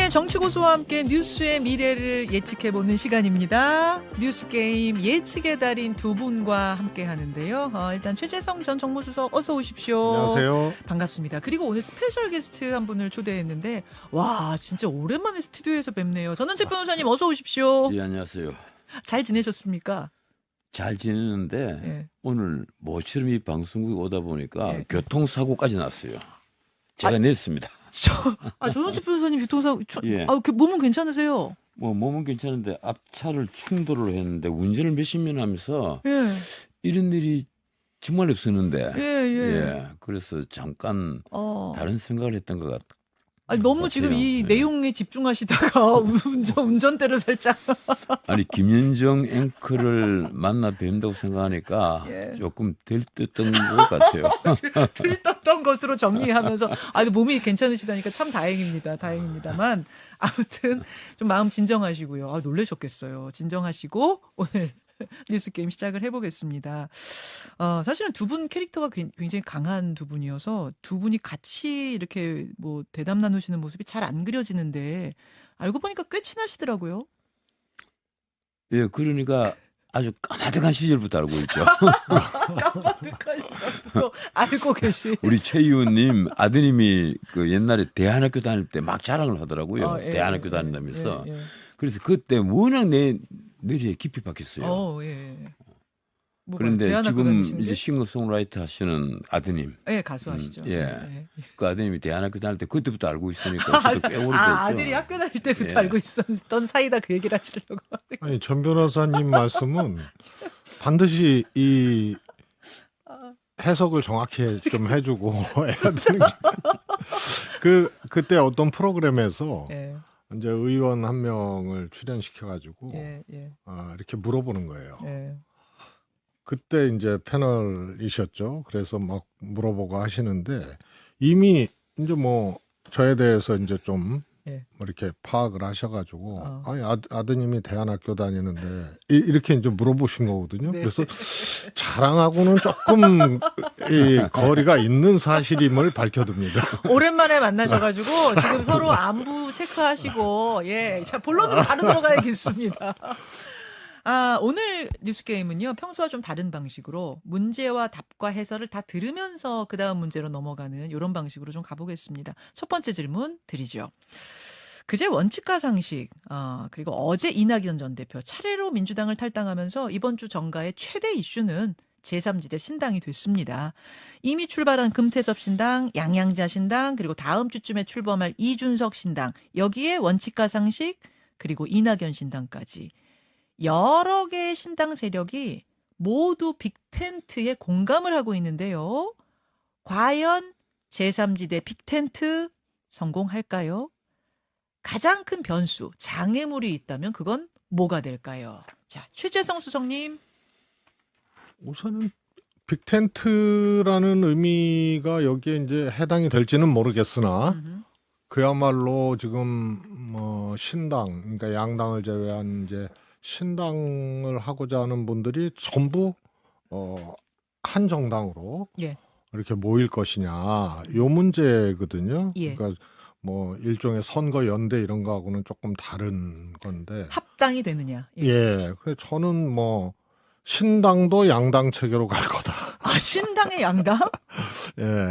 네, 정치고수와 함께 뉴스의 미래를 예측해보는 시간입니다. 뉴스게임 예측의 달인 두 분과 함께 하는데요. 일단 최재성 전 정무수석 어서 오십시오. 안녕하세요. 반갑습니다. 그리고 오늘 스페셜 게스트 한 분을 초대했는데 와 진짜 오랜만에 스튜디오에서 뵙네요. 전원책 변호사님 어서 오십시오. 예, 안녕하세요. 잘 지내셨습니까? 잘 지내는데 예. 오늘 모처럼 이 방송국에 오다 보니까 예. 교통사고까지 났어요. 제가 냈습니다. 전원책 변호사님 교통사고 예. 몸은 괜찮으세요? 뭐 몸은 괜찮은데 앞차를 충돌을 했는데 운전을 몇십 년 하면서 예. 이런 일이 정말 없었는데 예. 그래서 잠깐 다른 생각을 했던 것 같아요. 너무 지금 이 내용에 집중하시다가 운전대를 살짝. 아니 김연정 앵커를 만나 뵌다고 생각하니까 예. 조금 들떴던 것 같아요. 들떴던 것으로 정리하면서 몸이 괜찮으시다니까 참 다행입니다만 아무튼 좀 마음 진정하시고요. 놀라셨겠어요. 진정하시고 오늘 뉴스 게임 시작을 해보겠습니다. 사실은 두 분 캐릭터가 굉장히 강한 두 분이어서 두 분이 같이 이렇게 뭐 대담 나누시는 모습이 잘 안 그려지는데 알고 보니까 꽤 친하시더라고요. 예, 그러니까 아주 까마득한 시절부터 알고 있죠. 까마득한 시절부터 알고 계시. 우리 최 의원님 아드님이 그 옛날에 대한학교 다닐 때 막 자랑을 하더라고요. 대한학교 다닌다면서. 그래서 그때 워낙 내 뇌리에 깊이 박혔어요. 그런데 지금 다니시는데? 이제 싱어송라이터 하시는 아드님. 예, 가수 하시죠. 그 아드님이 대한학교 다닐 때 그때부터 알고 있으니까 꽤 오래됐죠. 아들이 학교 다닐 때부터 알고 있었던 사이다 그 얘기를 하시려고. 아니 전 변호사님 말씀은 반드시 이 해석을 정확히 좀 해주고 해야 되는 그때 어떤 프로그램에서 이제 의원 한 명을 출연시켜가지고 이렇게 물어보는 거예요. 그때 이제 패널이셨죠. 그래서 막 물어보고 하시는데 이미 이제 뭐 저에 대해서 이제 좀 이렇게 파악을 하셔가지고 아드님이 대한학교 다니는데 이렇게 이제 물어보신 거거든요. 그래서 자랑하고는 조금 거리가 있는 사실임을 밝혀둡니다. 오랜만에 만나셔가지고 지금 서로 안부 체크하시고 자 본론으로 바로 들어가야겠습니다. 오늘 뉴스게임은요, 평소와 좀 다른 방식으로 문제와 답과 해설을 다 들으면서 그 다음 문제로 넘어가는 이런 방식으로 좀 가보겠습니다. 첫 번째 질문 드리죠. 그제 원칙과 상식, 그리고 어제 이낙연 전 대표 차례로 민주당을 탈당하면서 이번 주 정가의 최대 이슈는 제3지대 신당이 됐습니다. 이미 출발한 금태섭 신당, 양양자 신당, 그리고 다음 주쯤에 출범할 이준석 신당, 여기에 원칙과 상식, 그리고 이낙연 신당까지. 여러 개의 신당 세력이 모두 빅텐트에 공감을 하고 있는데요. 과연 제3지대 빅텐트 성공할까요? 가장 큰 변수, 장애물이 있다면 그건 뭐가 될까요? 자, 최재성 수석님. 우선은 빅텐트라는 의미가 여기에 이제 해당이 될지는 모르겠으나 그야말로 지금 뭐 신당, 그러니까 양당을 제외한 이제 신당을 하고자 하는 분들이 전부 한 정당으로 이렇게 모일 것이냐 요 문제거든요. 그러니까 뭐 일종의 선거 연대 이런 거하고는 조금 다른 건데 합당이 되느냐? 그래서 저는 뭐 신당도 양당 체계로 갈 거다. 신당의 양당?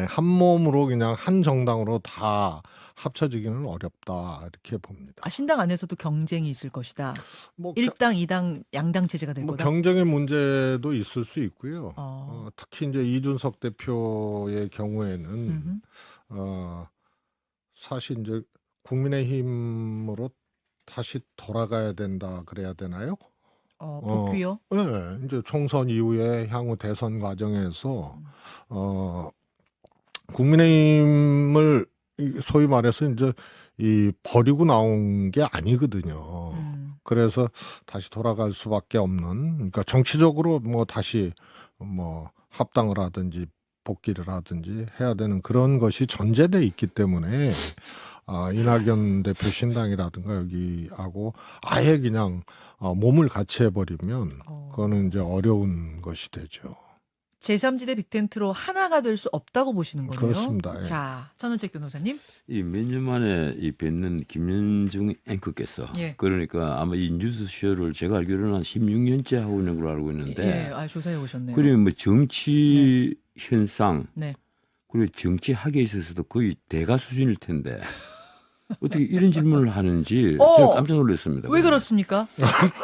한 몸으로 그냥 한 정당으로 다 합쳐지기는 어렵다 이렇게 봅니다. 신당 안에서도 경쟁이 있을 것이다. 뭐 1당, 2당, 양당 체제가 될 거다. 경쟁의 문제도 있을 수 있고요. 특히 이제 이준석 대표의 경우에는 사실 이제 국민의힘으로 다시 돌아가야 된다 그래야 되나요? 복귀요? 네, 이제 총선 이후에 향후 대선 과정에서 국민의힘을 소위 말해서 이제 버리고 나온 게 아니거든요. 그래서 다시 돌아갈 수밖에 없는, 그러니까 정치적으로 뭐 다시 뭐 합당을 하든지 복귀를 하든지 해야 되는 그런 것이 전제돼 있기 때문에 이낙연 대표 신당이라든가 여기하고 아예 그냥 몸을 같이 해버리면 그거는 이제 어려운 것이 되죠. 제3지대 빅텐트로 하나가 될 수 없다고 보시는 거네요. 그렇습니다. 예. 자, 전원책 변호사님. 이 몇 년 만에 이 뵙는 김현중 앵커께서 예. 그러니까 아마 이 뉴스쇼를 제가 알기로는 한 16년째 하고 있는 걸로 알고 있는데 예, 조사해 오셨네요. 그리고 뭐 정치 현상 네. 그리고 정치학에 있어서도 거의 대가 수준일 텐데 어떻게 이런 질문을 하는지 제가 깜짝 놀랐습니다. 왜 그렇습니까?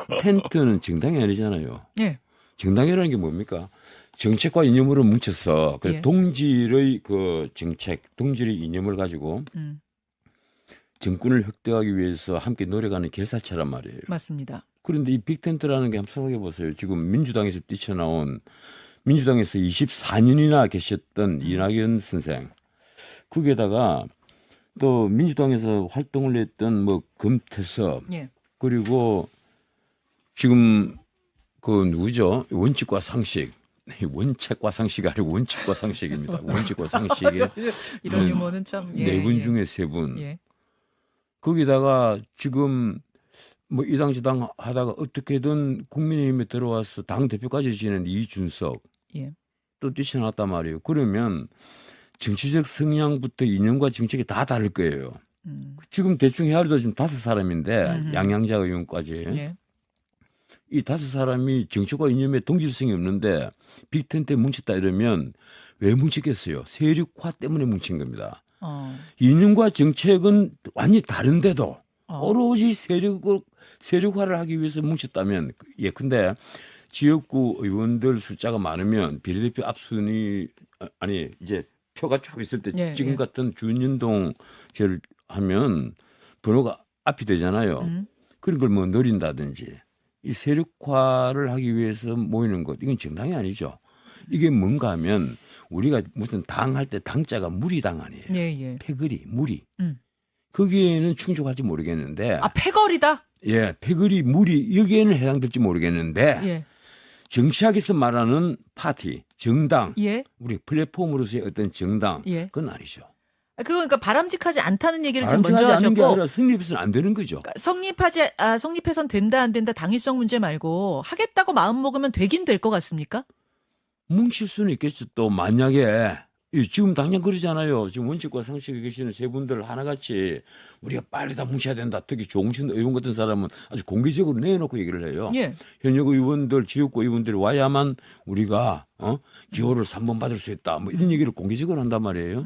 빅텐트는 정당이 아니잖아요. 예. 정당이라는 게 뭡니까? 정책과 이념으로 뭉쳐서 그 예. 동질의 그 정책, 동질의 이념을 가지고 정권을 획득하기 위해서 함께 노력하는 결사체란 말이에요. 맞습니다. 그런데 이 빅텐트라는 게 한번 생각해 보세요. 지금 민주당에서 뛰쳐나온 민주당에서 24년이나 계셨던 이낙연 선생, 거기에다가 또 민주당에서 활동을 했던 뭐 금태섭, 예. 그리고 지금 그 누구죠? 원칙과 상식. 원칙과 상식이 아니고 원칙과 상식입니다. 원칙과 상식의 이런 유머는 참. 네 분 중에 세 분. 예. 거기다가 지금 뭐 이 당 저 당 하다가 어떻게든 국민의힘에 들어와서 당 대표까지 지낸 이준석 예. 또 뛰쳐나왔단 말이에요. 그러면 정치적 성향부터 이념과 정책이 다 다를 거예요. 지금 대충 헤아려도 지금 5사람인데 양양자 의원까지. 예. 이 5사람이 정치과 이념에 동질성이 없는데 빅텐트에 뭉쳤다 이러면 왜 뭉치겠어요? 세력화 때문에 뭉친 겁니다. 이념과 정책은 완전히 다른데도 오로지 세력화를 하기 위해서 뭉쳤다면 예컨대 지역구 의원들 숫자가 많으면 비례대표 앞순위 아니 이제 표가 쭉 있을 때 예, 지금 예. 같은 준연동제를 하면 번호가 앞이 되잖아요. 그런 걸 뭐 노린다든지 이 세력화를 하기 위해서 모이는 것 이건 정당이 아니죠. 이게 뭔가 하면 우리가 무슨 당 할 때 당자가 무리당 아니에요. 예, 예. 패거리 무리. 거기에는 충족할지 모르겠는데 패거리다. 예, 패거리 무리 여기에는 해당될지 모르겠는데 예. 정치학에서 말하는 파티, 정당, 예. 우리 플랫폼으로서의 어떤 정당 예. 그건 아니죠. 그러니까 바람직하지 않다는 얘기를 지금 먼저 바람직하지 않은 게 하셨고 아니라 성립해서는 안 되는 거죠. 그러니까 성립해선 된다 안 된다 당위성 문제 말고 하겠다고 마음 먹으면 되긴 될 것 같습니까? 뭉칠 수는 있겠죠. 또 만약에 지금 당장 그러잖아요. 지금 원칙과 상식에 계시는 세 분들 하나같이 우리가 빨리 다 뭉쳐야 된다. 특히 조홍천 의원 같은 사람은 아주 공개적으로 내놓고 얘기를 해요. 예. 현역 의원들, 지역구 의원들이 와야만 우리가 기호를 3번 받을 수 있다. 뭐 이런 얘기를 공개적으로 한단 말이에요.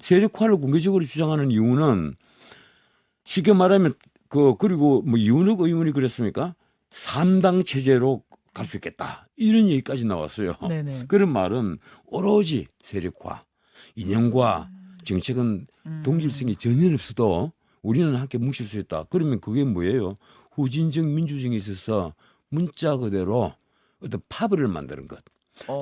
세력화를 공개적으로 주장하는 이유는 쉽게 말하면 그리고 뭐 이윤석 의원이 그랬습니까? 3당 체제로 갈 수 있겠다. 이런 얘기까지 나왔어요. 네네. 그런 말은 오로지 세력화, 이념과 정책은 동질성이 전혀 없어도 우리는 함께 뭉칠 수 있다. 그러면 그게 뭐예요? 후진적 민주정에 있어서 문자 그대로 어떤 파벌을 만드는 것.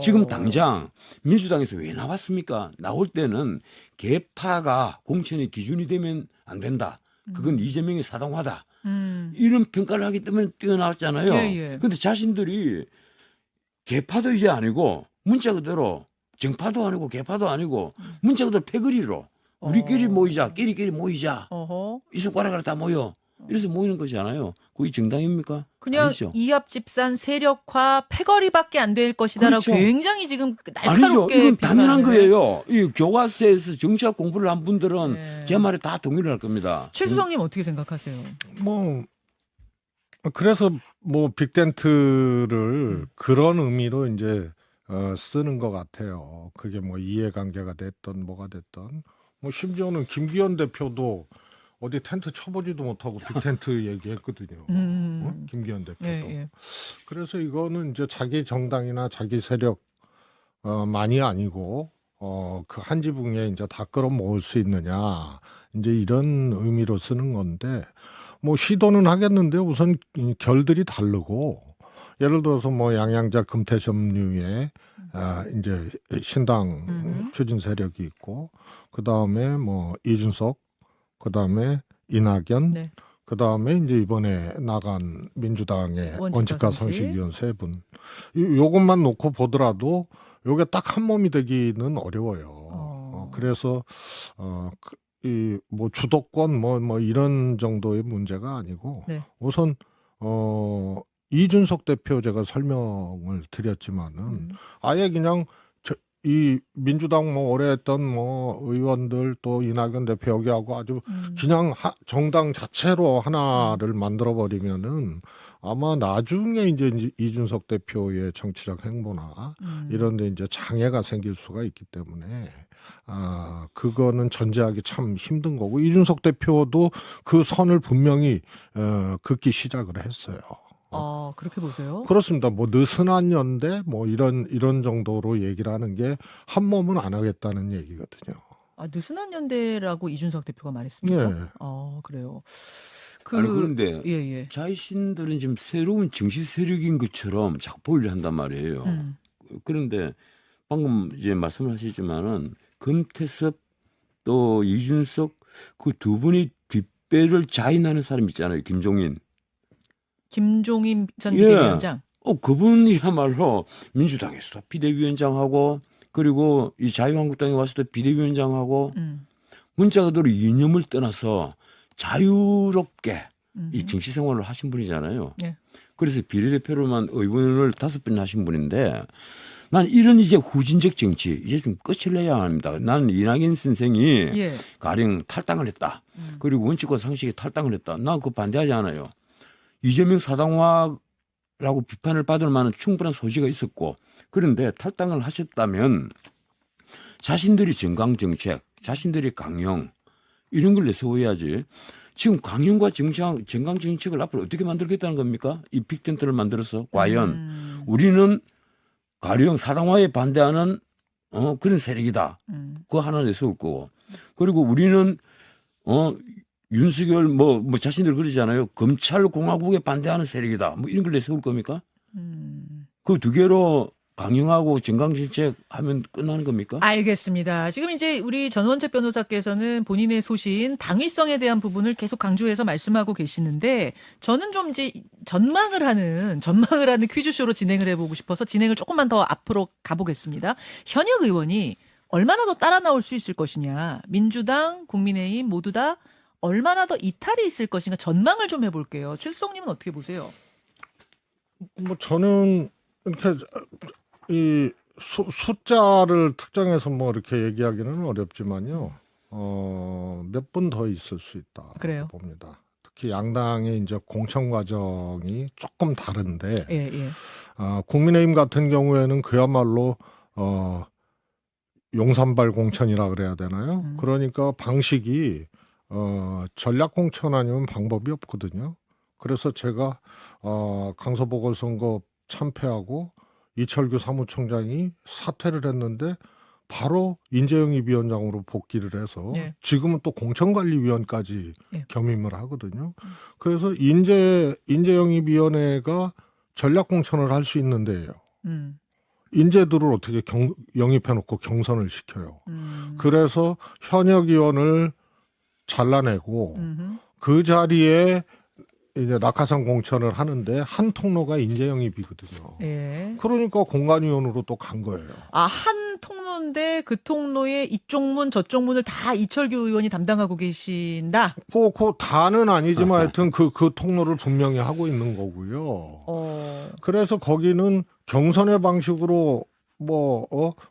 지금 당장 민주당에서 왜 나왔습니까? 나올 때는 개파가 공천의 기준이 되면 안 된다. 그건 이재명의 사당화다. 이런 평가를 하기 때문에 뛰어나왔잖아요. 그런데 예. 자신들이 개파도 이제 아니고 문자 그대로 정파도 아니고 개파도 아니고 문자 그대로 패거리로 우리끼리 모이자, 끼리끼리 모이자. 이 손가락으로 다 모여. 이래서 모이는 것이잖아요. 그게 정당입니까? 그냥 아니죠. 이합집산 세력화 패거리밖에 안 될 것이다라고 그렇죠. 굉장히 지금 아니죠. 날카롭게 이건 당연한 비판을. 거예요. 이 교과서에서 정치학 공부를 한 분들은 네. 제 말에 다 동의를 할 겁니다. 최수성님 어떻게 생각하세요? 뭐 그래서 뭐 빅텐트를 그런 의미로 이제 쓰는 것 같아요. 그게 뭐 이해관계가 됐던 뭐가 됐던 뭐 심지어는 김기현 대표도 어디 텐트 쳐보지도 못하고 빅텐트 얘기했거든요. 김기현 대표도. 예. 그래서 이거는 이제 자기 정당이나 자기 세력 만이 아니고 그 한 지붕에 이제 다 끌어모을 수 있느냐 이제 이런 의미로 쓰는 건데 뭐 시도는 하겠는데 우선 결들이 다르고 예를 들어서 뭐 양양자 금태섭류의 이제 신당 추진 세력이 있고 그 다음에 뭐 이준석 그 다음에 이낙연 네. 그 다음에 이제 이번에 나간 민주당의 원칙과 상식위원 세 분 요것만 놓고 보더라도 요게 딱 한 몸이 되기는 어려워요. 그래서 이 뭐 주도권 뭐 이런 정도의 문제가 아니고 네. 우선 이준석 대표 제가 설명을 드렸지만은 아예 그냥 이 민주당 뭐 오래 했던 뭐 의원들 또 이낙연 대표 여기하고 아주 그냥 정당 자체로 하나를 만들어 버리면은 아마 나중에 이제 이준석 대표의 정치적 행보나 이런 데 이제 장애가 생길 수가 있기 때문에 그거는 전제하기 참 힘든 거고 이준석 대표도 그 선을 분명히 긋기 시작을 했어요. 그렇게 보세요? 그렇습니다. 뭐 느슨한 연대 뭐 이런 정도로 얘기를 하는 게 한 몸은 안 하겠다는 얘기거든요. 느슨한 연대라고 이준석 대표가 말했습니까? 네. 그래요. 아니 그런데 예. 자신들은 지금 새로운 정치 세력인 것처럼 자꾸 보이려 한단 말이에요. 그런데 방금 이제 말씀하시지만은 금태섭 또 이준석 그 두 분이 뒷배를 자인하는 사람 있잖아요. 김종인 전 비대위원장. 그분이야말로 민주당에서도 비대위원장하고 그리고 이 자유한국당에 왔을 때 비대위원장하고 문자 그대로 이념을 떠나서 자유롭게 이 정치 생활을 하신 분이잖아요. 예. 그래서 비례대표로만 의원을 5번 하신 분인데 난 이런 이제 후진적 정치 이제 좀 끝을 내야 합니다. 나는 이낙연 선생이 가령 탈당을 했다. 그리고 원칙과 상식에 탈당을 했다. 난 그거 반대하지 않아요. 이재명 사당화라고 비판을 받을 만한 충분한 소지가 있었고 그런데 탈당을 하셨다면 자신들이 정강정책, 자신들이 강령 이런 걸 내세워야지. 지금 강령과 정강정책을 앞으로 어떻게 만들겠다는 겁니까? 이 빅텐트를 만들어서 과연 우리는 가령 사당화에 반대하는 그런 세력이다. 그거 하나 내세울 거고 그리고 우리는 윤석열 뭐 자신들 그러잖아요. 검찰공화국에 반대하는 세력이다. 뭐 이런 걸 내세울 겁니까? 그 두 개로 강령하고 정강정책 하면 끝나는 겁니까? 알겠습니다. 지금 이제 우리 전원책 변호사께서는 본인의 소신, 당위성에 대한 부분을 계속 강조해서 말씀하고 계시는데 저는 좀 이제 전망을 하는 퀴즈쇼로 진행을 해보고 싶어서 진행을 조금만 더 앞으로 가보겠습니다. 현역 의원이 얼마나 더 따라 나올 수 있을 것이냐. 민주당, 국민의힘 모두 다 얼마나 더 이탈이 있을 것인가 전망을 좀 해볼게요. 최수성님은 어떻게 보세요? 뭐 저는 이렇게 이 숫자를 특정해서 뭐 이렇게 얘기하기는 어렵지만요. 몇 분 더 있을 수 있다. 그래요? 봅니다. 특히 양당의 이제 공천 과정이 조금 다른데, 국민의힘 같은 경우에는 그야말로 용산발 공천이라 그래야 되나요? 그러니까 방식이 전략 공천 아니면 방법이 없거든요. 그래서 제가 강서보궐선거 참패하고 이철규 사무총장이 사퇴를 했는데 바로 인재영입위원장으로 복귀를 해서 지금은 또 공천관리위원까지 겸임을 하거든요. 그래서 인재영입위원회가 전략공천을 할 수 있는데요. 인재들을 어떻게 영입해놓고 경선을 시켜요. 그래서 현역 의원을 잘라내고 그 자리에 이제 낙하산 공천을 하는데 한 통로가 인재영입이거든요. 그러니까 공관위원으로 또 간 거예요. 한 통로인데 그 통로에 이쪽 문 저쪽 문을 다 이철규 의원이 담당하고 계신다. 그 다는 아니지만 하여튼 그 통로를 분명히 하고 있는 거고요. 그래서 거기는 경선의 방식으로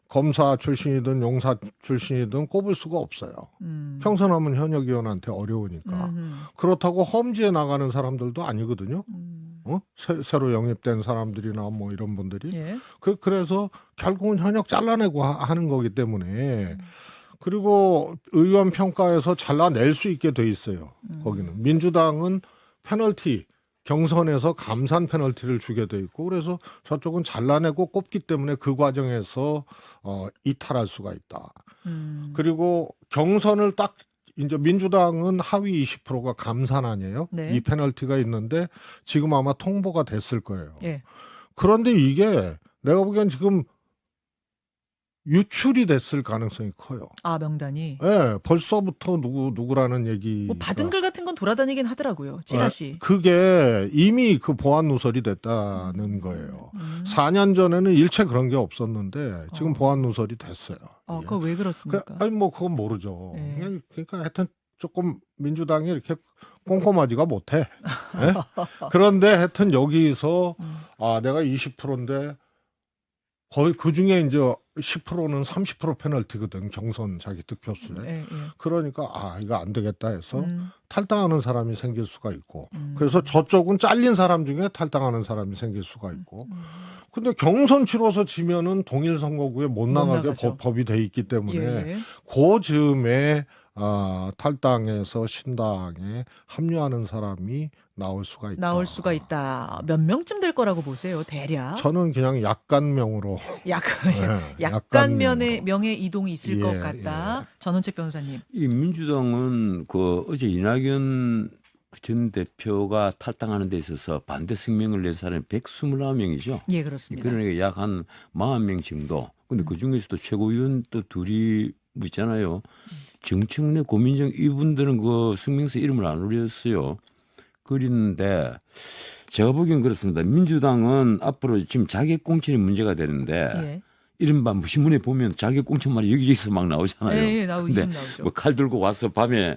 검사 출신이든 용사 출신이든 꼽을 수가 없어요. 평선하면 현역 의원한테 어려우니까. 그렇다고 험지에 나가는 사람들도 아니거든요. 새로 영입된 사람들이나 뭐 이런 분들이. 그래서 결국은 현역 잘라내고 하는 거기 때문에. 그리고 의원 평가에서 잘라낼 수 있게 돼 있어요. 거기는. 민주당은 페널티. 경선에서 감산 페널티를 주게 돼 있고 그래서 저쪽은 잘라내고 꼽기 때문에 그 과정에서 이탈할 수가 있다. 그리고 경선을 딱 이제 민주당은 하위 20%가 감산 아니에요? 이 페널티가 있는데 지금 아마 통보가 됐을 거예요. 그런데 이게 내가 보기엔 지금 유출이 됐을 가능성이 커요. 명단이? 네, 벌써부터 누구라는 얘기. 뭐 받은 글 같은 건 돌아다니긴 하더라고요. 찌라시. 그게 이미 그 보안 누설이 됐다는 거예요. 4년 전에는 일체 그런 게 없었는데 지금 보안 누설이 됐어요. 그거 왜 그렇습니까? 그건 모르죠. 그러니까 하여튼 조금 민주당이 이렇게 꼼꼼하지가 못해. 네? 그런데 하여튼 여기서 내가 20%인데 거의 그 중에 이제 10%는 30% 페널티거든, 경선 자기 득표수에. 예, 예. 그러니까 이거 안 되겠다 해서 탈당하는 사람이 생길 수가 있고, 그래서 저쪽은 잘린 사람 중에 탈당하는 사람이 생길 수가 있고. 근데 경선 치러서 지면은 동일 선거구에 못 나가게 법이 돼 있기 때문에 예. 그 즈음에 탈당해서 신당에 합류하는 사람이 나올 수가 있다. 몇 명쯤 될 거라고 보세요, 대략? 저는 그냥 약간명으로. 약간 명의 이동이 있을 것 같다. 예. 전원책 변호사님. 이 민주당은 어제 이낙연 전 대표가 탈당하는 데 있어서 반대 성명을 낸 사람이 129명이죠. 예, 그렇습니다. 그러니까 약 한 40명 정도. 근데 그 중에서도 최고위원 또 둘이 있잖아요. 정청래, 고민정 이분들은 그 성명서 이름을 안 올렸어요. 그랬는데 제가 보기엔 그렇습니다. 민주당은 앞으로 지금 자객공천이 문제가 되는데 예. 이른바 신문에 보면 자객공천 말이 여기저기서 막 나오잖아요. 예, 근데 나오죠. 뭐 칼 들고 와서 밤에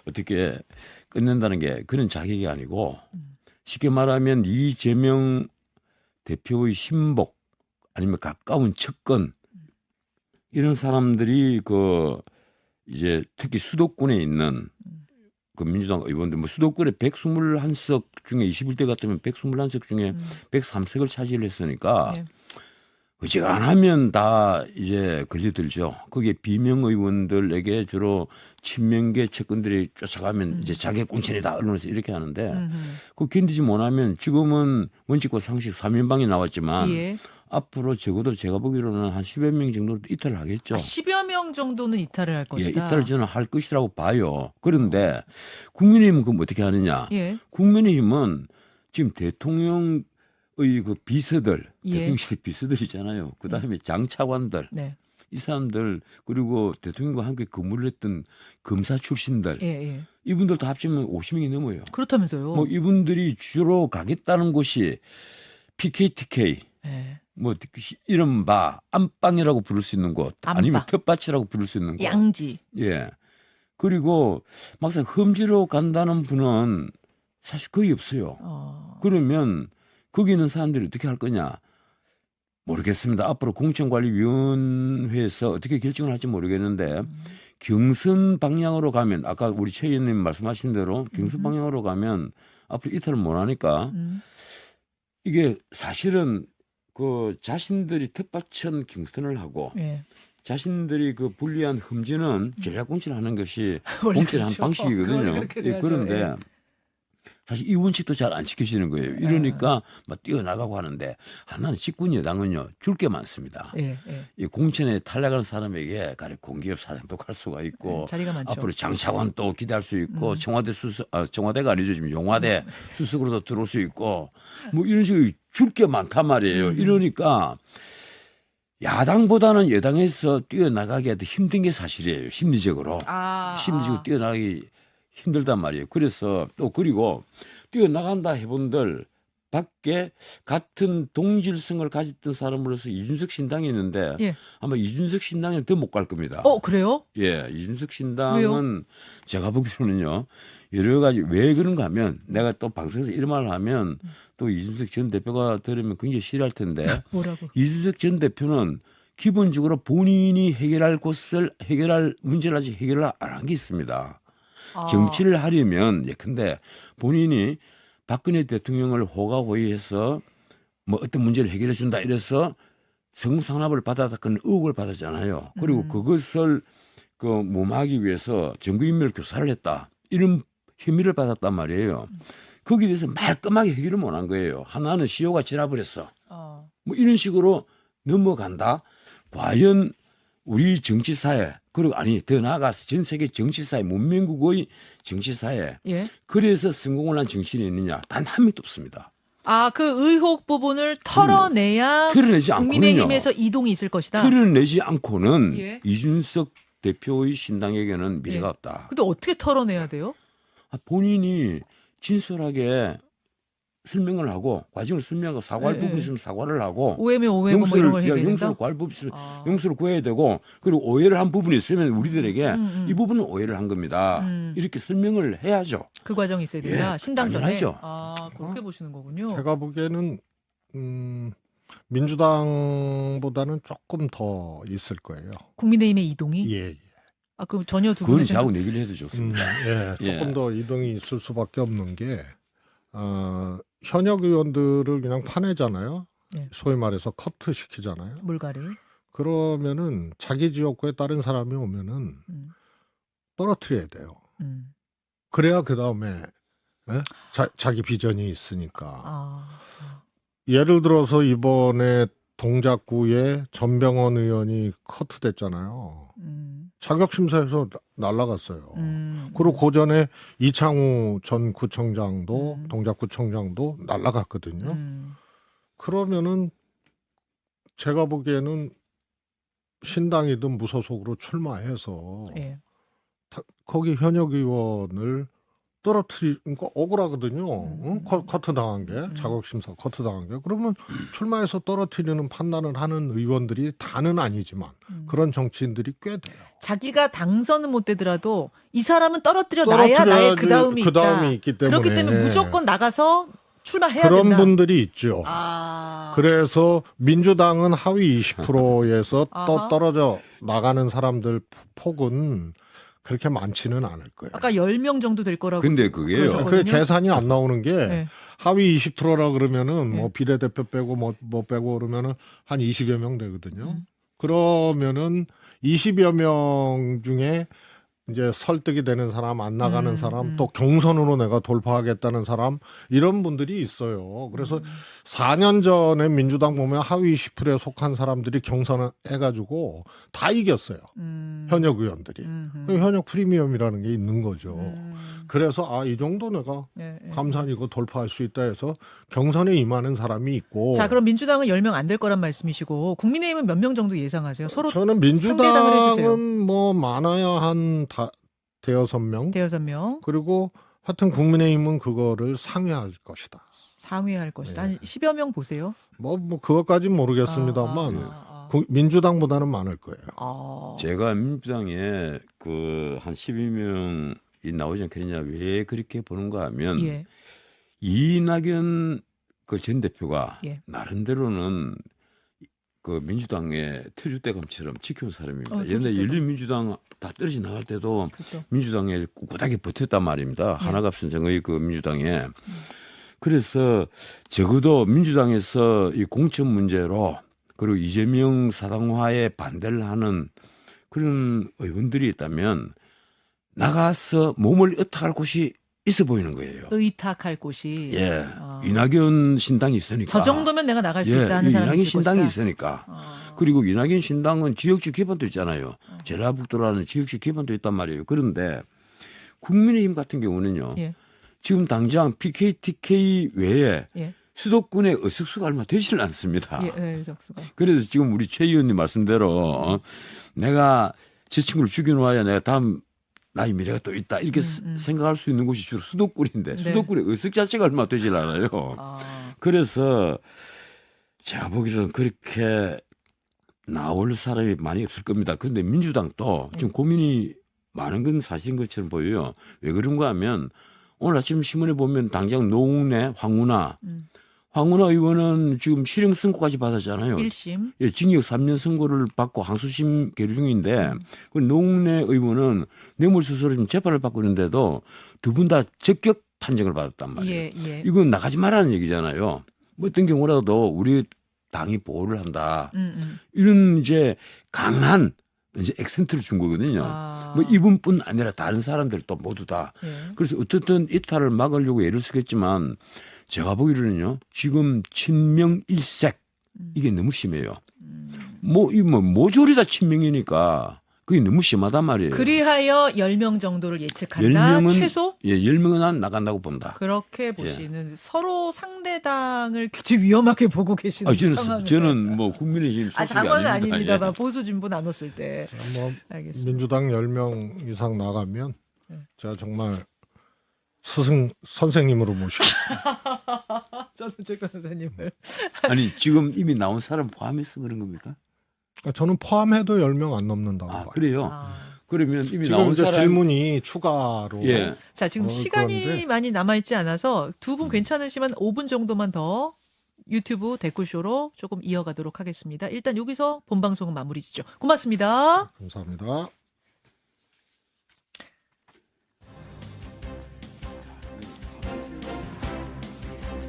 어떻게 끝낸다는 게 그런 자격이 아니고 쉽게 말하면 이재명 대표의 신복 아니면 가까운 측근 이런 사람들이 이제 특히 수도권에 있는 그 민주당 의원들 수도권에 121석 중에 21대 같으면 121석 중에 103석을 차지했으니까 예. 어지간하면 다 이제 걸려들죠. 거기에 비명 의원들에게 주로 친명계 측근들이 쫓아가면 이제 자객 공천이다 언론에서 이렇게 하는데 그 견디지 못하면 지금은 원칙과 상식 3인방이 나왔지만 예. 앞으로 적어도 제가 보기로는 한 10여 명 정도 이탈을 하겠죠. 10여 명 정도는 이탈을 할 것이다. 예, 이탈을 저는 할 것이라고 봐요. 그런데 국민의힘은 그럼 어떻게 하느냐? 예. 국민의힘은 지금 대통령 그 비서들, 예. 대통령실 비서들 있잖아요. 그다음에 장차관들, 네. 이 사람들 그리고 대통령과 함께 근무를 했던 검사 출신들, 예. 이분들도 합치면 50명이 넘어요. 그렇다면서요. 뭐 이분들이 주로 가겠다는 곳이 PKTK, 예. 이른바 안방이라고 부를 수 있는 곳, 안방. 아니면 텃밭이라고 부를 수 있는 곳, 양지. 예. 그리고 막상 험지로 간다는 분은 사실 거의 없어요. 그러면 거기 있는 사람들이 어떻게 할 거냐 모르겠습니다. 앞으로 공천관리위원회에서 어떻게 결정을 할지 모르겠는데 경선 방향으로 가면 아까 우리 최 의원님 말씀하신 대로 경선 방향으로 가면 앞으로 이탈을 못 하니까 이게 사실은 그 자신들이 텃밭천 경선을 하고 예. 자신들이 그 불리한 험지는 전략 공천하는 것이 원래 공천의 한 그렇죠. 방식이거든요. 예, 그런데 예. 사실 이 원칙도 잘 안 지켜지는 거예요. 이러니까 막 뛰어나가고 하는데 하나는 집권 여당은요 줄 게 많습니다. 예. 이 공천에 탈락하는 사람에게 가령 공기업 사장도 갈 수가 있고 자리가 많죠. 앞으로 장차관 또 기대할 수 있고 청와대가 아니죠 지금 용화대 수석으로도 들어올 수 있고 뭐 이런 식으로 줄 게 많단 말이에요. 이러니까 야당보다는 여당에서 뛰어나가기가 더 힘든 게 사실이에요. 심리적으로 뛰어나가기 힘들단 말이에요. 그래서 또 그리고 뛰어나간다 해본들 밖에 같은 동질성을 가졌던 사람으로서 이준석 신당이 있는데 예. 아마 이준석 신당에는 더 못 갈 겁니다. 그래요? 예, 이준석 신당은 왜요? 제가 보기로는요 여러 가지 왜 그런가 하면 내가 또 방송에서 이런 말을 하면 또 이준석 전 대표가 들으면 굉장히 싫어할 텐데 뭐라고? 이준석 전 대표는 기본적으로 본인이 해결할 문제를 아직 해결을 안 한 게 있습니다. 정치를 하려면 예컨대 본인이 박근혜 대통령을 호가호위해서 뭐 어떤 문제를 해결해 준다 이래서 성상납을 받아다 그런 의혹을 받았잖아요. 그리고 그것을 무마하기 위해서 증거인멸 교사를 했다 이런 혐의를 받았단 말이에요. 거기에 대해서 말끔하게 해결을 못한 거예요. 하나는 시효가 지나버렸어. 뭐 이런 식으로 넘어간다. 과연 우리 정치사회 그리고 더 나아가서 전 세계 정치사회 문명국의 정치사회 예. 그래서 성공을 한 정치인이 있느냐 단 한 명도 없습니다. 그 의혹 부분을 털어내야 털어내지 국민의힘에서 이동이 있을 것이다. 털어내지 않고는 예. 이준석 대표의 신당에게는 미래가 없다. 근데 어떻게 털어내야 돼요? 본인이 진솔하게 설명을 하고 과정을 설명하고 사과할 부분이 있으면 사과를 하고 오해면 오해고 뭐 이런 걸 해야 된다. 용서를 구할 부분이 있으면 용서를 구해야 되고 그리고 오해를 한 부분이 있으면 우리들에게 이 부분은 오해를 한 겁니다. 이렇게 설명을 해야죠. 그 과정이 있어야 된다. 예, 신당 전에. 당연하죠. 그렇게 보시는 거군요. 제가 보기에는 민주당보다는 조금 더 있을 거예요. 국민의힘의 이동이? 예. 아, 그럼 전혀 두 그건 분의 저하고 얘기를 해도 좋습니다. 조금 더 이동이 있을 수밖에 없는 게 현역 의원들을 그냥 파내잖아요. 예. 소위 말해서 커트 시키잖아요. 물갈이. 그러면은 자기 지역구에 다른 사람이 오면은 떨어뜨려야 돼요. 그래야 그 다음에 자기 비전이 있으니까. 예를 들어서 이번에 동작구에 전병헌 의원이 커트됐잖아요. 자격심사에서 날라갔어요. 그리고 그 전에 이창우 전 구청장도 동작구청장도 날라갔거든요. 그러면은 제가 보기에는 신당이든 무소속으로 출마해서 예. 거기 현역 의원을 떨어뜨리니까 억울하거든요. 커트 당한 게 자격심사 커트 당한 게 그러면 출마해서 떨어뜨리는 판단을 하는 의원들이 다는 아니지만 그런 정치인들이 꽤 돼요. 자기가 당선은 못 되더라도 이 사람은 떨어뜨려 놔야 나의 그 다음이 있기 때문에 그렇기 때문에 무조건 나가서 출마해야 그런 된다. 분들이 있죠. 그래서 민주당은 하위 20%에서 떨어져 나가는 사람들 폭은 그렇게 많지는 않을 거예요. 아까 10명 정도 될 거라고. 근데 그게요. 그 계산이 안 나오는 게 네. 하위 20%라 그러면은 뭐 비례대표 빼고 뭐 빼고 그러면은 한 20여 명 되거든요. 그러면은 20여 명 중에 이제 설득이 되는 사람, 안 나가는 사람, 또 경선으로 내가 돌파하겠다는 사람 이런 분들이 있어요. 그래서 4년 전에 민주당 보면 하위 20%에 속한 사람들이 경선을 해가지고 다 이겼어요. 현역 의원들이. 현역 프리미엄이라는 게 있는 거죠. 그래서 이 정도 내가 감산이고 돌파할 수 있다 해서 경선에 임하는 사람이 있고. 자, 그럼 민주당은 10명 안 될 거란 말씀이시고 국민의힘은 몇 명 정도 예상하세요? 서로 저는 상대당을 해주세요. 민주당은 뭐 많아야 한 대여섯 명. 대여섯 명. 그리고 하여튼 국민의힘은 그거를 상회할 것이다. 상회할 것이다. 한 10여 명 보세요. 뭐 그것까지는 모르겠습니다만 민주당보다는 많을 거예요. 제가 민주당에 그 한 12명이 나오지 않겠느냐 왜 그렇게 보는가 하면 이낙연 그 전 대표가 나름대로는 그 민주당의 터줏대감처럼 지켜온 사람입니다. 옛날에 열린민주당 다 떨어져 나갈 때도 그렇죠. 민주당에 꿋꿋하게 버텼단 말입니다. 하나갑선 정의 그 민주당에. 그래서 적어도 민주당에서 이 공천 문제로 그리고 이재명 사당화에 반대를 하는 그런 의원들이 있다면 나가서 몸을 의탁할 곳이 있어 보이는 거예요. 의탁할 곳이. 이낙연 신당이 있으니까. 저 정도면 내가 나갈 수 있다는 사람이 이낙연 있을 신당이 것이다. 있으니까. 그리고 이낙연 신당은 지역주 기반도 있잖아요. 전라북도라는 지역주 기반도 있단 말이에요. 그런데 국민의힘 같은 경우는요. 지금 당장 PKTK 외에 수도권의 의석수가 얼마 되지를 않습니다. 그래서 지금 우리 최 의원님 말씀대로 내가 제 친구를 죽여놓아야 내가 다음 나의 미래가 또 있다 이렇게 생각할 수 있는 곳이 주로 수도권인데 수도권의 의석 자체가 얼마 되질 않아요. 그래서 제가 보기로는 그렇게 나올 사람이 많이 없을 겁니다. 그런데 민주당도 지금 고민이 많은 건 사실인 것처럼 보여요. 왜 그런가 하면 오늘 아침 신문에 보면 당장 노웅래 황운하 의원은 지금 실형 선고까지 받았잖아요. 1심. 징역 3년 선고를 받고 항소심 계류 중인데 그 노웅래 의원은 뇌물수수로 지금 재판을 받고 있는데도 두 분 다 적격 판정을 받았단 말이에요. 이건 나가지 말라는 얘기잖아요. 뭐 어떤 경우라도 우리 당이 보호를 한다. 이런 이제 강한 이제 액센트를 준 거거든요. 뭐 이분뿐 아니라 다른 사람들도 모두 다. 그래서 어떻든 이탈을 막으려고 애를 쓰겠지만 제가 보기로는요. 지금 친명 일색 이게 너무 심해요. 모조리 다 친명이니까 그게 너무 심하단 말이에요. 그리하여 10명 정도를 예측한다. 10명은, 최소? 10명은 나간다고 본다. 그렇게 보시는 서로 상대당을 굉장히 위험하게 보고 계시는 상황을. 저는 뭐 국민의힘 소속이 당원은 아닙니다. 아닙니다만 보수 진보 나눴을 때. 뭐 알겠습니다. 민주당 10명 이상 나가면 제가 정말 선생님으로 모시겠습니다. 저는 제 변호사님을. 아니 지금 이미 나온 사람 포함해서 그런 겁니까? 저는 포함해도 10명 안 넘는다고 봐요. 그래요? 그러면 이미 지금 나온 이제 사람 질문이 추가로. 자, 지금 시간이 그런데. 많이 남아있지 않아서 두 분 괜찮으시면 5분 정도만 더 유튜브 댓글쇼로 조금 이어가도록 하겠습니다. 일단 여기서 본방송은 마무리 짓죠. 고맙습니다. 감사합니다.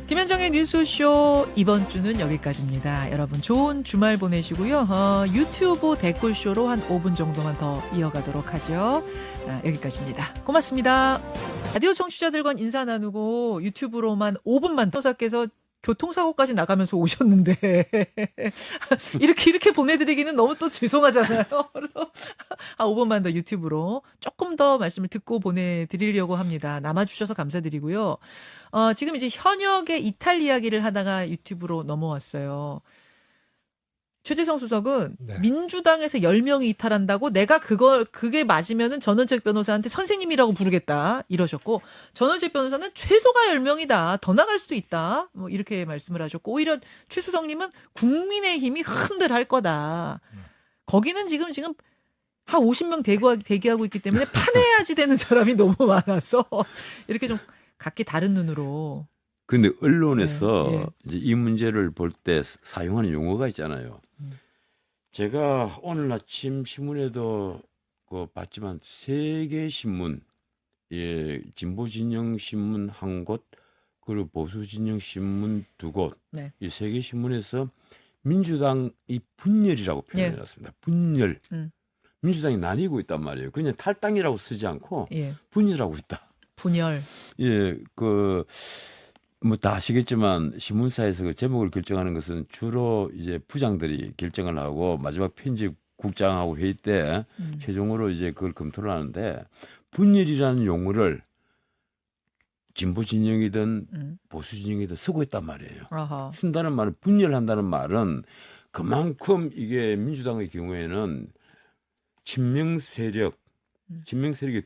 김현정의 뉴스쇼 이번 주는 여기까지입니다. 여러분 좋은 주말 보내시고요. 유튜브 댓글쇼로 한 5분 정도만 더 이어가도록 하죠. 여기까지입니다. 고맙습니다. 라디오 청취자들과 인사 나누고 유튜브로만 5분만 도사께서 교통사고까지 나가면서 오셨는데 이렇게 보내드리기는 너무 또 죄송하잖아요. 그래서 5분만 더 유튜브로 조금 더 말씀을 듣고 보내드리려고 합니다. 남아주셔서 감사드리고요. 지금 이제 현역의 이탈 이야기를 하다가 유튜브로 넘어왔어요. 최재성 수석은 네. 민주당에서 10명이 이탈한다고 내가 그게 맞으면은 전원책 변호사한테 선생님이라고 부르겠다 이러셨고, 전원책 변호사는 최소가 10명이다. 더 나갈 수도 있다. 뭐 이렇게 말씀을 하셨고, 오히려 최 수석님은 국민의힘이 흔들할 거다. 거기는 지금 한 50명 대기하고 있기 때문에 파내야지 되는 사람이 너무 많아서 이렇게 좀 각기 다른 눈으로. 근데 언론에서 네, 네. 이제 이 문제를 볼 때 사용하는 용어가 있잖아요. 제가 오늘 아침 신문에도 봤지만 세 개 신문, 진보 진영 신문 한 곳, 그리고 보수 진영 신문 두 곳, 네. 이 세 개 신문에서 민주당이 분열이라고 표현해놨습니다. 분열. 민주당이 나뉘고 있단 말이에요. 그냥 탈당이라고 쓰지 않고 분열하고 있다. 분열. 뭐 다 아시겠지만 신문사에서 그 제목을 결정하는 것은 주로 이제 부장들이 결정을 하고 마지막 편집국장하고 회의 때 최종으로 이제 그걸 검토를 하는데, 분열이라는 용어를 진보 진영이든 보수 진영이든 쓰고 있단 말이에요. 아하. 쓴다는 말은, 분열한다는 말은 그만큼 이게 민주당의 경우에는 친명 세력의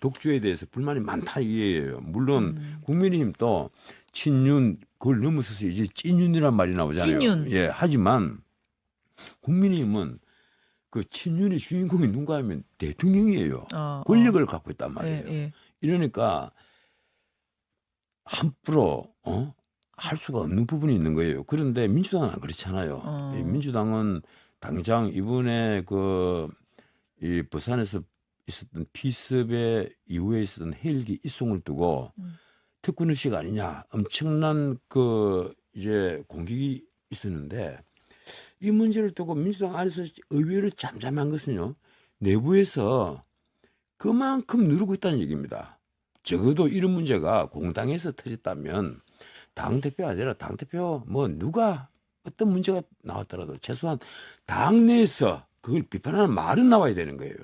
독주에 대해서 불만이 많다 이게예요. 물론 국민의힘도 친윤, 그걸 넘어서서 이제 찐윤이란 말이 나오잖아요. 찐윤. 예, 하지만 국민의힘은 그 친윤의 주인공이 누군가 하면 대통령이에요. 권력을 갖고 있단 말이에요. 이러니까 함부로 할 수가 없는 부분이 있는 거예요. 그런데 민주당은 안 그렇잖아요. 민주당은 당장 이번에 이 부산에서 있었던 피습의 이후에 있었던 헬기 입송을 두고 특권 의식 아니냐, 엄청난 이제 공격이 있었는데, 이 문제를 두고 민주당 안에서 의외로 잠잠한 것은요, 내부에서 그만큼 누르고 있다는 얘기입니다. 적어도 이런 문제가 공당에서 터졌다면 당대표 아니라 당대표 누가 어떤 문제가 나왔더라도 최소한 당내에서 그걸 비판하는 말은 나와야 되는 거예요.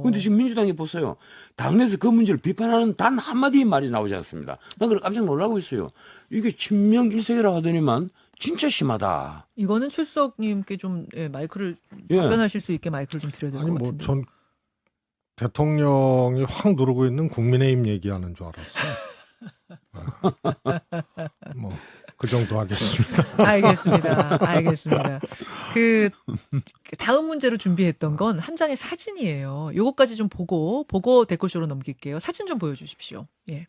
그런데 지금 민주당이 보세요. 당내에서 그 문제를 비판하는 단 한마디의 말이 나오지 않습니다. 난 그래 깜짝 놀라고 있어요. 이게 친명 일색이라고 하더니만 진짜 심하다. 이거는 최 수석님께 좀 마이크를 답변하실 수 있게 마이크를 좀 드려야 될 것 같은데. 전 대통령이 확 누르고 있는 국민의힘 얘기하는 줄 알았어요. 그 정도 하겠습니다. 알겠습니다. 그 다음 문제로 준비했던 건 한 장의 사진이에요. 요거까지 좀 보고 댓글쇼로 넘길게요. 사진 좀 보여주십시오. 예.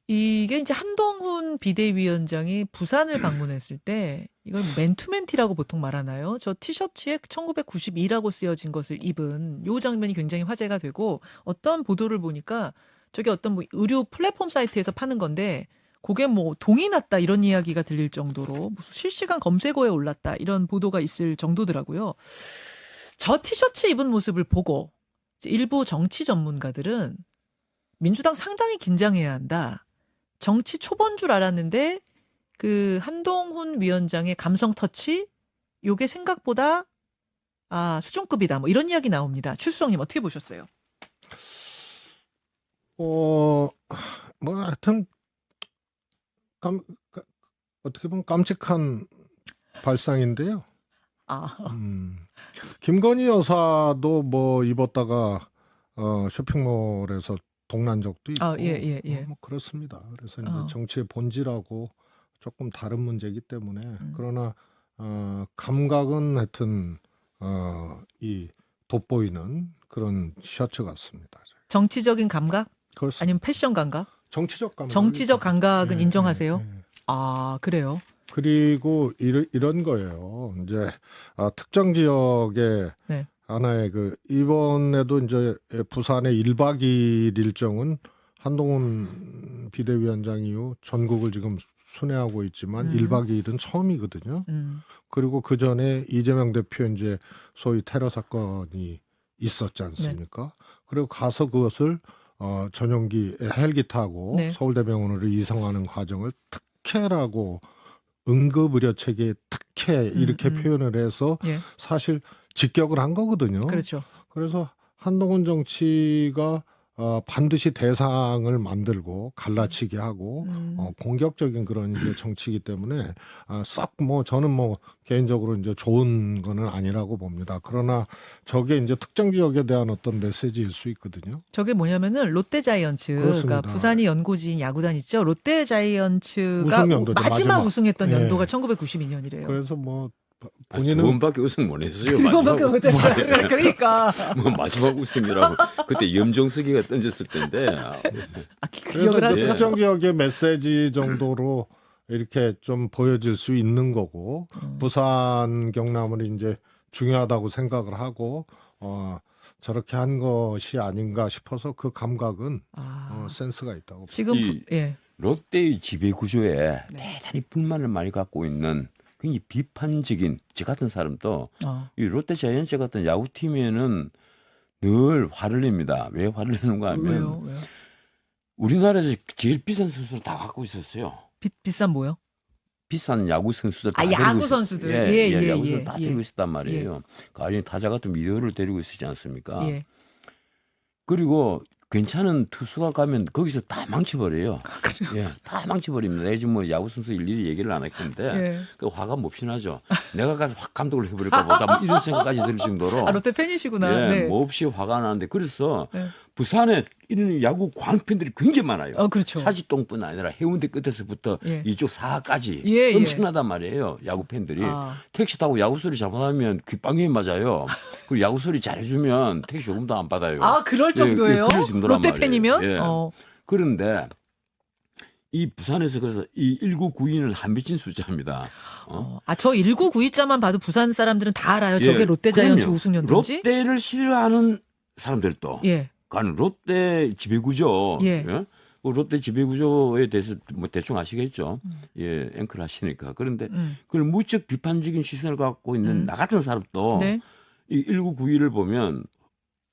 이게 이제 한동훈 비대위원장이 부산을 방문했을 때, 이걸 맨투맨티라고 보통 말하나요? 저 티셔츠에 1992라고 쓰여진 것을 입은 요 장면이 굉장히 화제가 되고, 어떤 보도를 보니까 저게 어떤 의류 플랫폼 사이트에서 파는 건데, 그게 동이 났다 이런 이야기가 들릴 정도로 무슨 실시간 검색어에 올랐다 이런 보도가 있을 정도더라고요. 저 티셔츠 입은 모습을 보고 일부 정치 전문가들은 민주당 상당히 긴장해야 한다. 정치 초보인 줄 알았는데 그 한동훈 위원장의 감성 터치 요게 생각보다 수준급이다. 이런 이야기 나옵니다. 최 수석님 어떻게 보셨어요? 하여튼 어떻게 보면 깜찍한 발상인데요. 김건희 여사도 입었다가 쇼핑몰에서 동난 적도 있고, 그렇습니다. 그래서 이제 정치의 본질하고 조금 다른 문제이기 때문에, 그러나 감각은 하여튼 이 돋보이는 그런 셔츠 같습니다. 정치적인 감각? 그렇습니다. 아니면 패션 감각? 정치적 감각. 정치적 감각은 인정하세요? 그래요? 그리고 이런 거예요. 이제 특정 지역에 네. 하나의 이번에도 이제 부산의 1박 2일 일정은 한동훈 비대위원장 이후 전국을 지금 순회하고 있지만 1박 2일은 처음이거든요. 그리고 그 전에 이재명 대표 이제 소위 테러 사건이 있었지 않습니까? 네. 그리고 가서 그것을 전용기 헬기 타고 네. 서울대병원으로 이송하는 과정을 특혜라고 응급의료체계 특혜 이렇게 표현을 해서 예. 사실 직격을 한 거거든요. 그렇죠. 그래서 한동훈 정치가 반드시 대상을 만들고 갈라치게 하고 공격적인 그런 이제 정치이기 때문에 썩 저는 개인적으로 이제 좋은 거는 아니라고 봅니다. 그러나 저게 이제 특정 지역에 대한 어떤 메시지일 수 있거든요. 저게 뭐냐면은 롯데자이언츠가 부산이 연고지인 야구단 있죠. 롯데자이언츠가 마지막 마지막 우승했던 네. 연도가 1992년이래요. 그래서 본인은 두 번밖에 우승 못 했어요. 두 번밖에 못 했어요. 그러니까 마지막 우승이라고 그때 염정석이가 던졌을 때인데. 그래서 특정 지역의 메시지 정도로 이렇게 좀 보여질 수 있는 거고 부산 경남은 이제 중요하다고 생각을 하고 저렇게 한 것이 아닌가 싶어서 그 감각은 센스가 있다고. 지금 예. 롯데의 지배 구조에 대단히 불만을 많이 갖고 있는. 굉장히 비판적인 저 같은 사람도 이 롯데자이언츠 같은 야구팀에는 늘 화를 냅니다. 왜 화를 내는가 하면 왜요? 우리나라에서 제일 비싼 선수를 다 갖고 있었어요. 비싼 뭐요? 비싼 야구 선수들 다 야구 선수들 야구 선수들 다 데리고 있었단 말이에요. 가령 타자 같은 미드를 데리고 있었지 않습니까? 그리고 괜찮은 투수가 가면 거기서 다 망쳐버려요. 예, 다 망쳐버립니다. 내가 지금 야구 선수 일일이 얘기를 안 했는데 그 화가 몹시 나죠. 내가 가서 확 감독을 해버릴까 보다 이런 생각까지 들 정도로. 롯데 팬이시구나. 네, 몹시 화가 나는데 그래서 부산에 이런 야구 광팬들이 굉장히 많아요. 그렇죠. 사지동뿐 아니라 해운대 끝에서부터 이쪽 사하까지 엄청나단 말이에요. 야구 팬들이 택시 타고 야구 소리 잘못하면 귓방귀에 맞아요. 그리고 야구 소리 잘해주면 택시 요금도 안 받아요. 그럴 정도예요? 롯데 팬이면? 그런데 이 부산에서 그래서 이 1992는 한 미친 숫자입니다. 저 1992자만 봐도 부산 사람들은 다 알아요. 저게 롯데자이언츠 우승 연도인지. 롯데를 싫어하는 사람들도. 가는 롯데 지배구조, 롯데 지배구조에 대해서 대충 아시겠죠? 앵커를 하시니까. 그런데 그걸 무척 비판적인 시선을 갖고 있는 나 같은 사람도 이 1992를 보면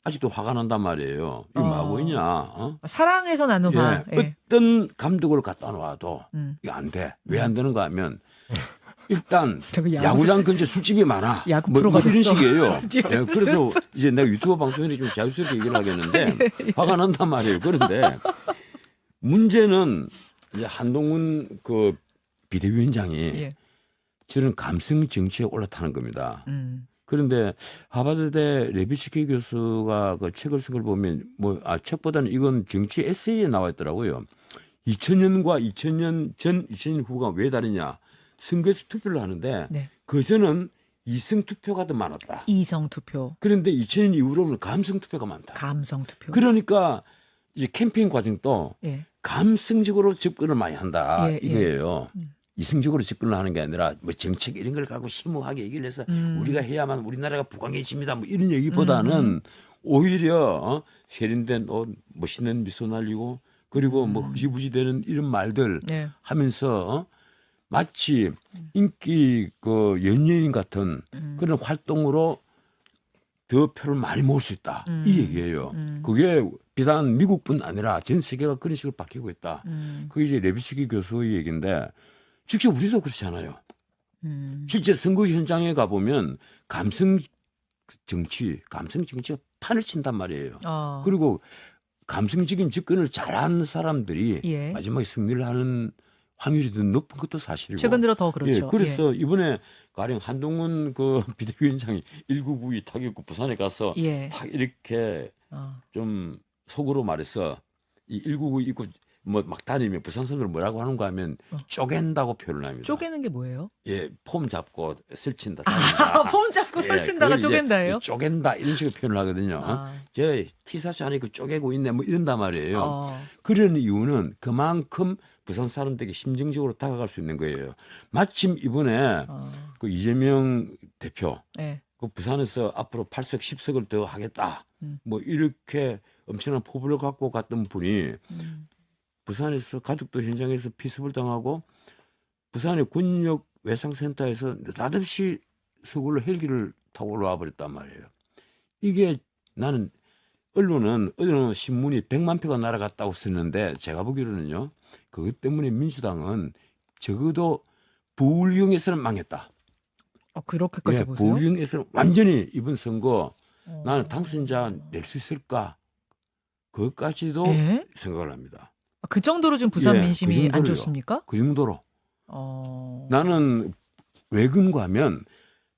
아직도 화가 난단 말이에요. 이게 뭐하고 있냐? 사랑해서 나는 화. 어떤 감독을 갖다 놔도 이게 안 돼. 왜 안 되는가 하면 일단 야구장 근처 술집이 많아. 야구 뭐 이런 식이에요. 그래서 이제 내가 유튜브 방송에 좀 자유스럽게 얘기를 하겠는데 화가 난단 말이에요. 그런데 문제는 이제 한동훈 그 비대위원장이 저런 감성 정치에 올라타는 겁니다. 그런데 하버드대 레비츠키 교수가 그 책을 쓴 걸 보면 책보다는 이건 정치 에세이에 나와 있더라고요. 2000년과 2000년 전, 2000년 후가 왜 다르냐? 선거에서 투표를 하는데 그전은 이성 투표가 더 많았다. 이성 투표. 그런데 2000년 이후로는 감성 투표가 많다. 감성 투표. 그러니까 이제 캠페인 과정도 감성적으로 접근을 많이 한다 이거예요. 이성적으로 접근을 하는 게 아니라 정책 이런 걸 갖고 심오하게 얘기를 해서 우리가 해야만 우리나라가 부강해집니다. 이런 얘기보다는 오히려 세련된 옷, 멋있는 미소 날리고 그리고 흐지부지되는 이런 말들 하면서 마치 인기 그 연예인 같은 그런 활동으로 더 표를 많이 모을 수 있다. 이 얘기예요. 그게 비단 미국뿐 아니라 전 세계가 그런 식으로 바뀌고 있다. 그게 이제 레비츠키 교수의 얘기인데 직접 우리도 그렇잖아요. 실제 선거 현장에 가보면 감성 정치가 판을 친단 말이에요. 그리고 감성적인 접근을 잘하는 사람들이 마지막에 승리를 하는 확률이 더 높은 것도 사실이고. 최근 들어 더 그렇죠. 그래서 이번에 가령 한동훈 그 비대위원장이 1992 타격구 부산에 가서 딱 이렇게 좀 속으로 말해서 이 1992 입고 막 다니면 부산 선거를 뭐라고 하는가 하면 쪼갠다고 표현을 합니다. 쪼개는 게 뭐예요? 폼 잡고 설친다. 폼 잡고 설친다가 쪼갠다예요? 쪼갠다 이런 식으로 표현을 하거든요. 저 티셔츠 안에 쪼개고 있네 뭐 이런단 말이에요. 그런 이유는 그만큼 부산 사람들에게 심정적으로 다가갈 수 있는 거예요. 마침 이번에 그 이재명 대표 네. 그 부산에서 앞으로 8석 10석을 더 하겠다. 뭐 이렇게 엄청난 포부를 갖고 갔던 분이 부산에서 가덕도 현장에서 피습을 당하고 부산의 군역 외상센터에서 느닷없이 서울로 헬기를 타고 올라와 버렸단 말이에요. 이게 나는 언론은 어느 신문이 100만 표가 날아갔다고 썼는데 제가 보기로는요. 그것 때문에 민주당은 적어도 부울경에서는 망했다. 그렇게까지 보세요? 부울경에서는 완전히 이번 선거 나는 당선자 낼 수 있을까? 그것까지도 생각을 합니다. 그 정도로 지금 부산 민심이 그 안 좋습니까? 그 정도로. 나는 왜 그런가 하면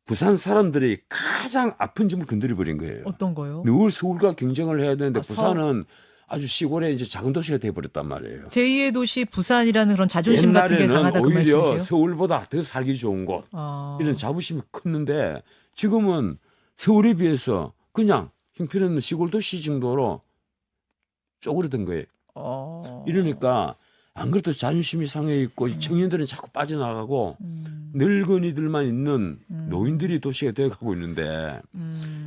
부산 사람들이 가장 아픈 점을 건드려버린 거예요. 어떤 거요? 늘 서울과 경쟁을 해야 되는데 부산은 아주 시골에 이제 작은 도시가 돼버렸단 말이에요. 제2의 도시 부산이라는 그런 자존심 같은 게 강하다 그 오히려 말씀이세요? 서울보다 더 살기 좋은 곳 이런 자부심이 컸는데 지금은 서울에 비해서 그냥 형편없는 시골 도시 정도로 쪼그러든 거예요. 이러니까 안 그래도 자존심이 상해 있고 청년들은 자꾸 빠져나가고 늙은이들만 있는 노인들이 도시가 되어가고 있는데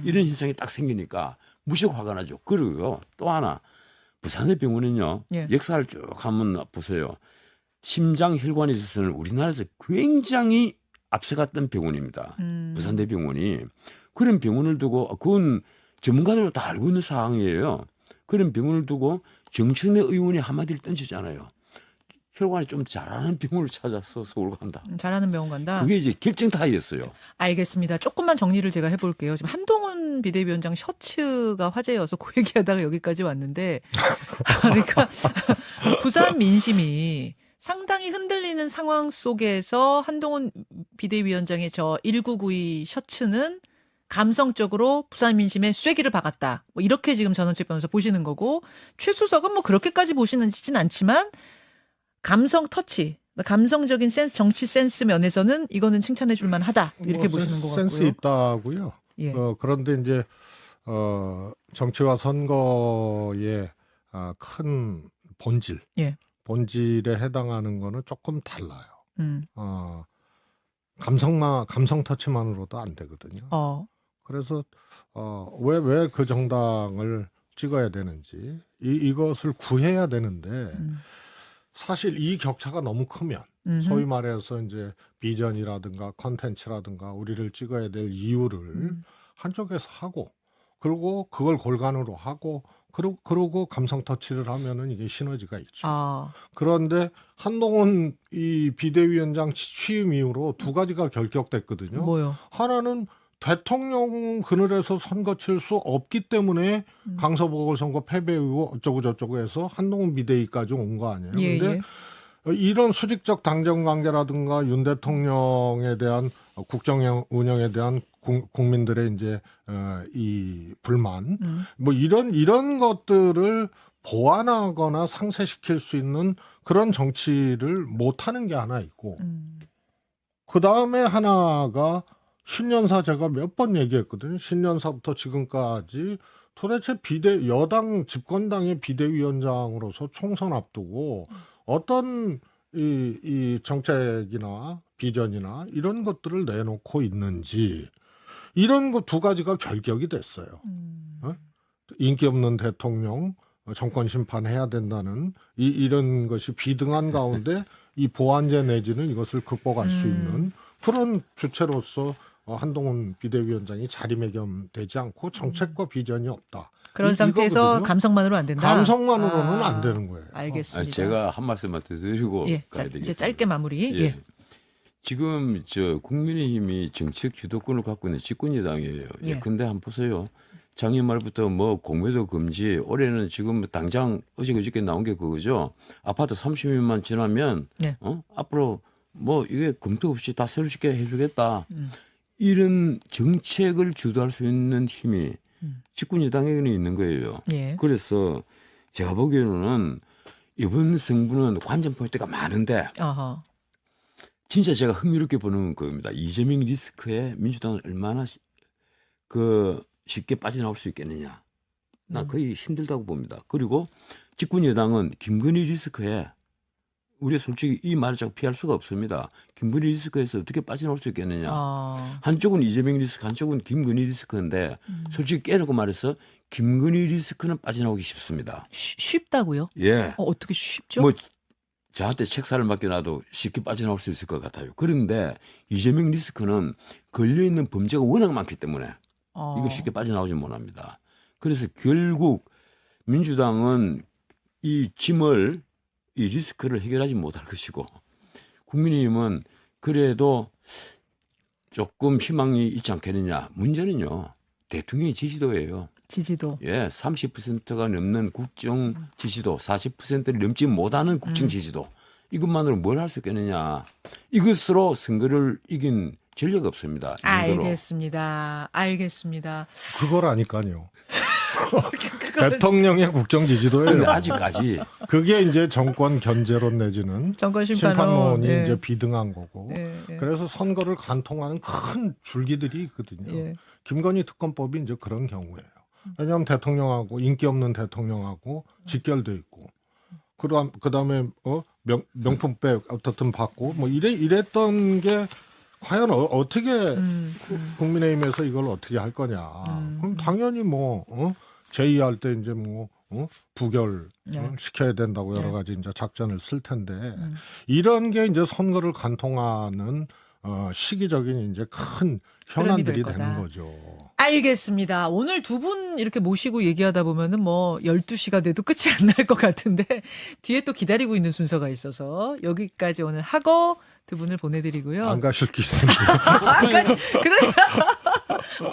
이런 현상이 딱 생기니까 무척 화가 나죠. 그리고 또 하나 부산의 병원은요. 역사를 쭉 한번 보세요. 심장혈관에 있어서는 우리나라에서 굉장히 앞서갔던 병원입니다. 부산대병원이. 그런 병원을 두고 그건 전문가들도 다 알고 있는 사항이에요. 그런 병원을 두고 정청래 의원이 한마디를 던지잖아요. 혈관이 좀 잘하는 병원을 찾아서 서울 간다. 잘하는 병원 간다. 그게 이제 결정타이였어요. 알겠습니다. 조금만 정리를 제가 해볼게요. 지금 한동훈 비대위원장 셔츠가 화제여서 그 얘기하다가 여기까지 왔는데, 그러니까 부산 민심이 상당히 흔들리는 상황 속에서 한동훈 비대위원장의 저 1992 셔츠는 감성적으로 부산 민심에 쐐기를 박았다. 뭐 이렇게 지금 전원책 변호사 보시는 거고, 최수석은 뭐 그렇게까지 보시진 않지만 감성 터치, 감성적인 센스, 정치 센스 면에서는 이거는 칭찬해 줄 만하다. 이렇게 보시는 것 같고요. 센스 있다고요. 그런데 이제 정치와 선거의 큰 본질, 본질에 해당하는 거는 조금 달라요. 감성 터치만으로도 안 되거든요. 그래서 왜 그 정당을 찍어야 되는지 이것을 구해야 되는데 사실 이 격차가 너무 크면 소위 말해서 이제 비전이라든가 컨텐츠라든가 우리를 찍어야 될 이유를 한쪽에서 하고 그리고 그걸 골간으로 하고 그러고 감성 터치를 하면은 이게 시너지가 있죠. 그런데 한동훈 이 비대위원장 취임 이후로 두 가지가 결격됐거든요. 뭐요? 하나는 대통령 그늘에서 선거 칠 수 없기 때문에 강서보궐선거 패배 이후 어쩌고 저쩌고 해서 한동훈 비대위까지 온 거 아니에요. 근데 이런 수직적 당정 관계라든가 윤 대통령에 대한 국정 운영에 대한 국민들의 이제 이 불만 뭐 이런 것들을 보완하거나 상쇄시킬 수 있는 그런 정치를 못 하는 게 하나 있고 그 다음에 하나가 신년사 제가 몇 번 얘기했거든요. 신년사부터 지금까지 도대체 여당 집권당의 비대위원장으로서 총선 앞두고 어떤 이 정책이나 비전이나 이런 것들을 내놓고 있는지 이런 거 두 가지가 결격이 됐어요. 인기 없는 대통령 정권 심판해야 된다는 이런 것이 비등한 가운데 이 보완제 내지는 이것을 극복할 수 있는 그런 주체로서 한동훈 비대위원장이 자리매김되지 않고 정책과 비전이 없다. 그런 상태에서 이거거든요. 감성만으로 안 된다? 감성만으로는 안 되는 거예요. 알겠습니다. 제가 한 말씀만 더 드리고 가야 되겠습니다. 이제 짧게 마무리. 지금 국민의힘이 정책 주도권을 갖고 있는 집권여당이에요. 근데 한번 보세요. 작년 말부터 뭐 공매도 금지, 올해는 지금 당장 어저께 나온 게 그거죠. 아파트 30년만 지나면 앞으로 뭐 이게 검토 없이 다 새로 짓게 해주겠다. 이런 정책을 주도할 수 있는 힘이 집권여당에는 있는 거예요. 그래서 제가 보기에는 이번 승부는 관전 포인트가 많은데 진짜 제가 흥미롭게 보는 겁니다. 이재명 리스크에 민주당은 얼마나 쉽게 빠져나올 수 있겠느냐. 나 거의 힘들다고 봅니다. 그리고 집권여당은 김건희 리스크에 우리 솔직히 이 말을 자꾸 피할 수가 없습니다. 김건희 리스크에서 어떻게 빠져나올 수 있겠느냐. 한쪽은 이재명 리스크, 한쪽은 김건희 리스크인데 솔직히 깨놓고 말해서 김건희 리스크는 빠져나오기 쉽습니다. 쉽다고요? 예. 어떻게 쉽죠? 뭐 저한테 책사를 맡겨놔도 쉽게 빠져나올 수 있을 것 같아요. 그런데 이재명 리스크는 걸려있는 범죄가 워낙 많기 때문에 이거 쉽게 빠져나오지 못합니다. 그래서 결국 민주당은 이 짐을, 이 리스크를 해결하지 못할 것이고 국민의힘은 그래도 조금 희망이 있지 않겠느냐. 문제는요. 대통령의 지지도예요. 지지도. 예, 30%가 넘는 국정 지지도, 40%를 넘지 못하는 국정 지지도. 이것만으로 뭘 할 수 있겠느냐. 이것으로 선거를 이긴 전례가 없습니다. 알겠습니다. 알겠습니다. 그거라니까요. 대통령의 국정 지지도예요. 아직까지 그게 이제 정권 견제론 내지는 정권 심판론이 예. 이제 비등한 거고. 예, 예. 그래서 선거를 간통하는 큰 줄기들이 있거든요. 예. 김건희 특검법이 이제 그런 경우예요. 왜냐하면 대통령하고 인기 없는 대통령하고 직결돼 있고, 그다음에 명품백 어떻든 받고 뭐 이랬던 게 과연 어떻게 국민의힘에서 이걸 어떻게 할 거냐? 그럼 당연히 제의할 때 이제 부결 시켜야 된다고 여러 가지 이제 작전을 쓸 텐데 이런 게 이제 선거를 간통하는 시기적인 이제 큰 현안들이 되는 거죠. 알겠습니다. 오늘 두 분 이렇게 모시고 얘기하다 보면은 12시가 돼도 끝이 안 날 것 같은데 뒤에 또 기다리고 있는 순서가 있어서 여기까지 오늘 하고 두 분을 보내드리고요. 안 가실 게 있습니다.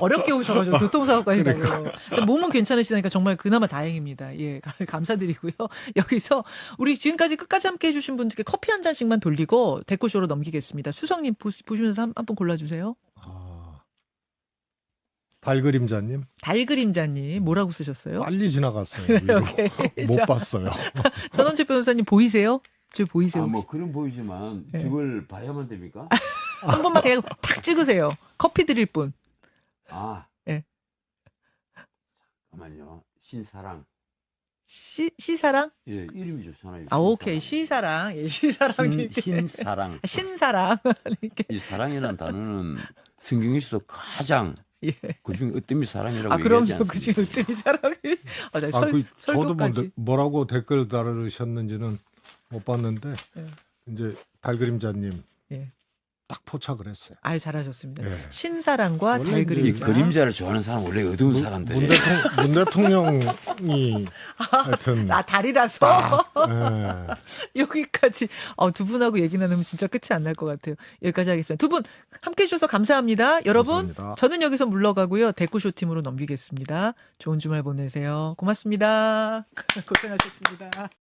어렵게 오셔가지고 교통사고까지 당해요. 몸은 괜찮으시다니까 정말 그나마 다행입니다. 예, 감사드리고요. 여기서 우리 지금까지 끝까지 함께 해주신 분들께 커피 한 잔씩만 돌리고 데코쇼로 넘기겠습니다. 수성님 보시면서 한 분 골라주세요. 달그림자님. 달그림자님 뭐라고 쓰셨어요? 빨리 지나갔어요. 못 봤어요. 전원책 변호사님 보이세요? 저 보이세요? 뭐 그런 보이지만 네. 그걸 봐야만 됩니까? 한 번만 그냥 탁 찍으세요. 커피 드릴 분. 예. 네. 잠깐만요. 신사랑. 시사랑? 예, 이름이 좋잖아요. 오케이. 시사랑. 예, 시사랑. 신사랑. 신사랑. 이 사랑이라는 단어는 성경에서도 가장 예. 그중에 으뜸이 사랑이라고 그럼요. 얘기하지 않습니까? 그중에 으뜸이 사랑이. 저도 설교까지. 뭐라고 댓글 달으셨는지는 못 봤는데 예. 이제 달그림자님 예. 딱 포착을 했어요. 잘하셨습니다. 예. 신사랑과 원래 이 달그림자. 그림자를 좋아하는 사람 원래 어두운 사람들이. 문 대통령이 하여튼 나 달이라서 예. 여기까지 두 분하고 얘기 나누면 진짜 끝이 안 날 것 같아요. 여기까지 하겠습니다. 두 분 함께 해주셔서 감사합니다. 여러분 감사합니다. 저는 여기서 물러가고요. 데코쇼 팀으로 넘기겠습니다. 좋은 주말 보내세요. 고맙습니다. 고생하셨습니다.